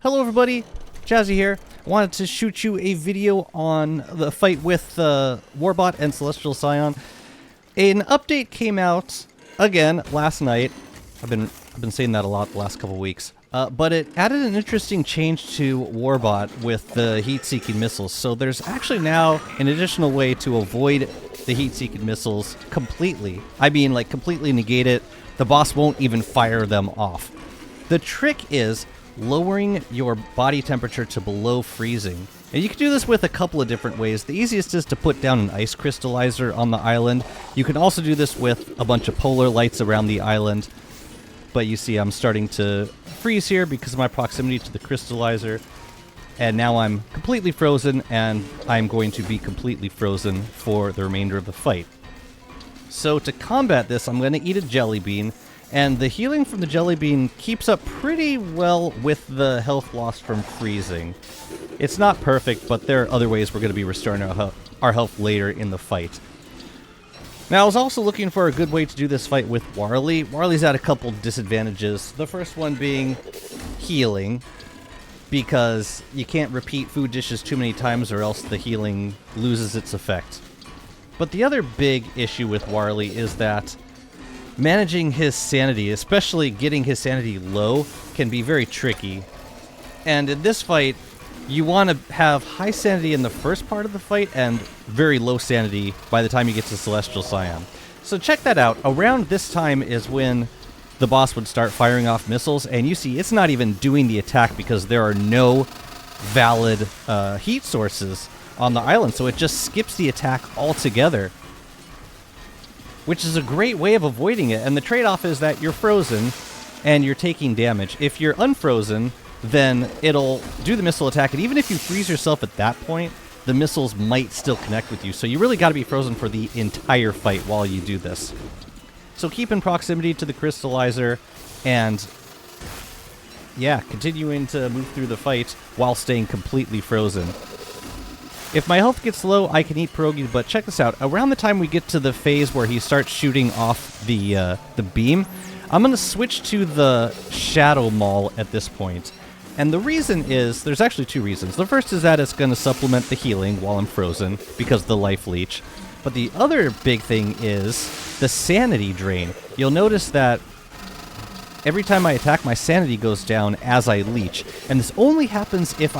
Hello everybody, Jazzy here. I wanted to shoot you a video on the fight with W.A.R.B.O.T and Celestial Scion. An update came out again last night. I've been saying that a lot the last couple weeks. But it added an interesting change to W.A.R.B.O.T with the heat-seeking missiles. So there's actually now an additional way to avoid the heat-seeking missiles completely. I mean, like, completely negate it. The boss won't even fire them off. The trick is lowering your body temperature to below freezing. And you can do this with a couple of different ways. The easiest is to put down an ice crystallizer on the island. You can also do this with a bunch of polar lights around the island. But you see I'm starting to freeze here because of my proximity to the crystallizer. And now I'm completely frozen, and I'm going to be completely frozen for the remainder of the fight. So to combat this, I'm going to eat a jelly bean. And the healing from the jelly bean keeps up pretty well with the health loss from freezing. It's not perfect, but there are other ways we're going to be restoring our health later in the fight. Now, I was also looking for a good way to do this fight with Warley. Warley's at a couple disadvantages. The first one being healing, because you can't repeat food dishes too many times or else the healing loses its effect. But the other big issue with Warley is that managing his sanity, especially getting his sanity low, can be very tricky. And in this fight, you want to have high sanity in the first part of the fight and very low sanity by the time you get to Celestial Scion. So check that out. Around this time is when the boss would start firing off missiles, and you see it's not even doing the attack because there are no valid heat sources on the island, so it just skips the attack altogether, which is a great way of avoiding it. And the trade-off is that you're frozen and you're taking damage. If you're unfrozen, then it'll do the missile attack, and even if you freeze yourself at that point, the missiles might still connect with you. So you really got to be frozen for the entire fight while you do this. So keep in proximity to the crystallizer, and yeah, continuing to move through the fight while staying completely frozen. If my health gets low, I can eat pierogi, but check this out. Around the time we get to the phase where he starts shooting off the beam, I'm going to switch to the Shadow Maul at this point. And the reason is, there's actually two reasons. The first is that it's going to supplement the healing while I'm frozen because of the life leech. But the other big thing is the sanity drain. You'll notice that every time I attack, my sanity goes down as I leech. And this only happens if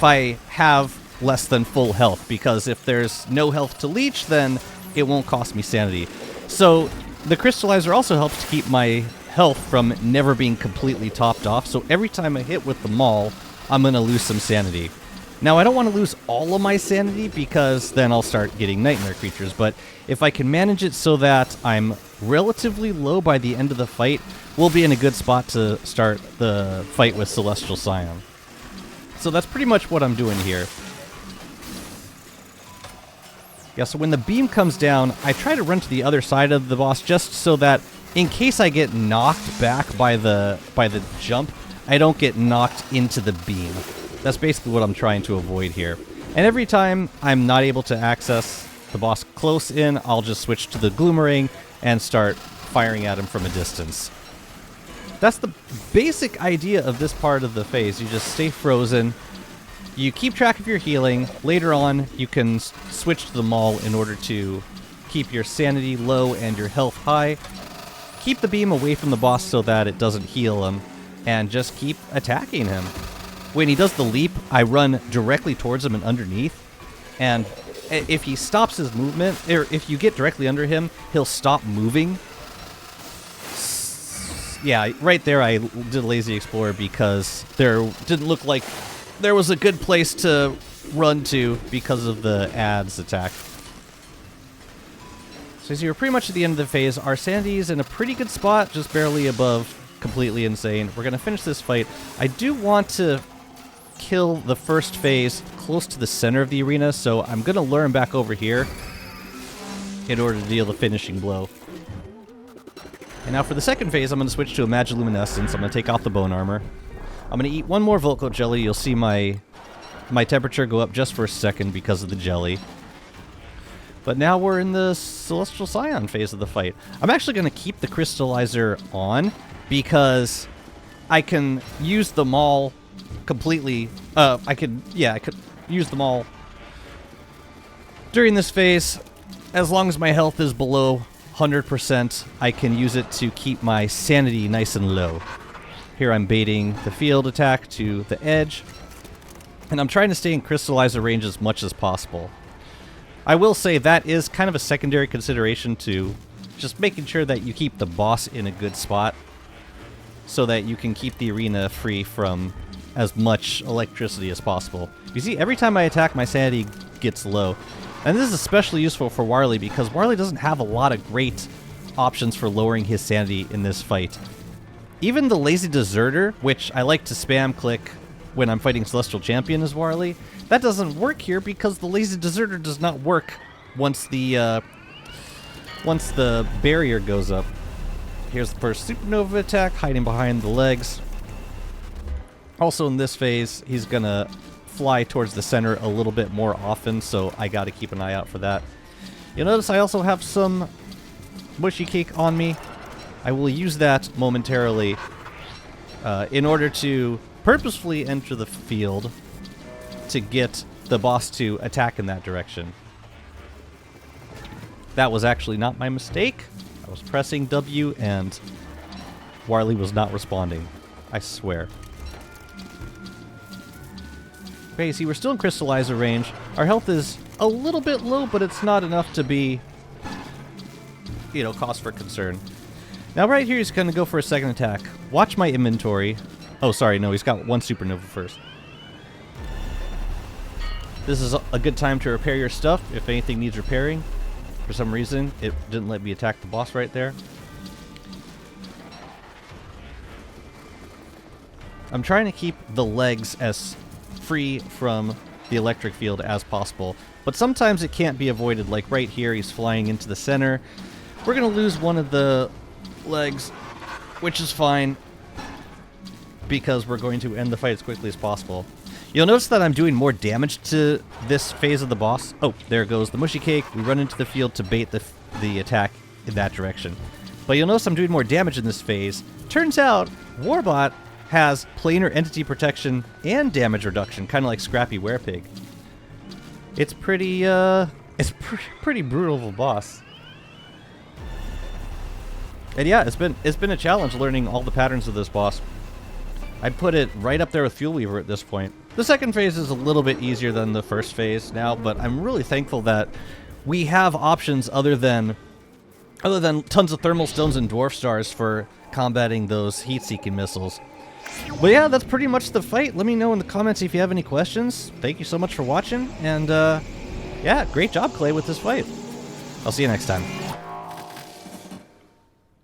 I have less than full health, because if there's no health to leech, then it won't cost me sanity. So the crystallizer also helps to keep my health from never being completely topped off, so every time I hit with the maul, I'm going to lose some sanity. Now, I don't want to lose all of my sanity, because then I'll start getting nightmare creatures, but if I can manage it so that I'm relatively low by the end of the fight, we'll be in a good spot to start the fight with Celestial Scion. So that's pretty much what I'm doing here. Yeah, so when the beam comes down, I try to run to the other side of the boss just so that in case I get knocked back by the jump, I don't get knocked into the beam. That's basically what I'm trying to avoid here. And every time I'm not able to access the boss close in, I'll just switch to the Gloomerang and start firing at him from a distance. That's the basic idea of this part of the phase. You just stay frozen. You keep track of your healing. Later on, you can switch to the maul in order to keep your sanity low and your health high. Keep the beam away from the boss so that it doesn't heal him, and just keep attacking him. When he does the leap, I run directly towards him and underneath, and if he stops his movement, or if you get directly under him, he'll stop moving. Yeah, right there I did Lazy Explorer because there didn't look like there was a good place to run to because of the ads attack. So as you're pretty much at the end of the phase, our sanity is in a pretty good spot, just barely above completely insane. We're going to finish this fight. I do want to kill the first phase close to the center of the arena, so I'm going to lure him back over here in order to deal the finishing blow. And now for the second phase, I'm going to switch to a Magiluminescence. I'm going to take off the bone armor. I'm going to eat one more Volt jelly. You'll see my temperature go up just for a second because of the jelly. But now we're in the Celestial Scion phase of the fight. I'm actually going to keep the crystallizer on because I can use them all completely. I could use them all during this phase. As long as my health is below 100%, I can use it to keep my sanity nice and low. Here I'm baiting the field attack to the edge, and I'm trying to stay in crystallizer range as much as possible. I will say that is kind of a secondary consideration to just making sure that you keep the boss in a good spot so that you can keep the arena free from as much electricity as possible. You see, every time I attack, my sanity gets low. And this is especially useful for W.A.R.B.O.T because W.A.R.B.O.T doesn't have a lot of great options for lowering his sanity in this fight. Even the Lazy Deserter, which I like to spam click when I'm fighting Celestial Champion as W.A.R.B.O.T, that doesn't work here because the Lazy Deserter does not work once the barrier goes up. Here's the first Supernova attack, hiding behind the legs. Also in this phase, he's gonna fly towards the center a little bit more often, so I gotta keep an eye out for that. You'll notice I also have some mushy cake on me. I will use that momentarily in order to purposefully enter the field to get the boss to attack in that direction. That was actually not my mistake. I was pressing W and W.A.R.B.O.T was not responding. I swear. Okay, see, we're still in crystallizer range. Our health is a little bit low, but it's not enough to be, you know, cause for concern. Now right here, he's going to go for a second attack. Watch my inventory. Oh, sorry, no, he's got one supernova first. This is a good time to repair your stuff if anything needs repairing. For some reason, it didn't let me attack the boss right there. I'm trying to keep the legs as free from the electric field as possible, but sometimes it can't be avoided. Like right here, he's flying into the center. We're going to lose one of the legs, which is fine, because we're going to end the fight as quickly as possible. You'll notice that I'm doing more damage to this phase of the boss. Oh, there goes the mushy cake. We run into the field to bait the attack in that direction. But you'll notice I'm doing more damage in this phase. Turns out, W.A.R.B.O.T has planar entity protection and damage reduction, kind of like Scrappy Werepig. It's pretty brutal of a boss. And yeah, it's been a challenge learning all the patterns of this boss. I'd put it right up there with Fuel Weaver at this point. The second phase is a little bit easier than the first phase now, but I'm really thankful that we have options other than tons of thermal stones and dwarf stars for combating those heat-seeking missiles. But yeah, that's pretty much the fight. Let me know in the comments if you have any questions. Thank you so much for watching, and yeah, great job, Clay, with this fight. I'll see you next time.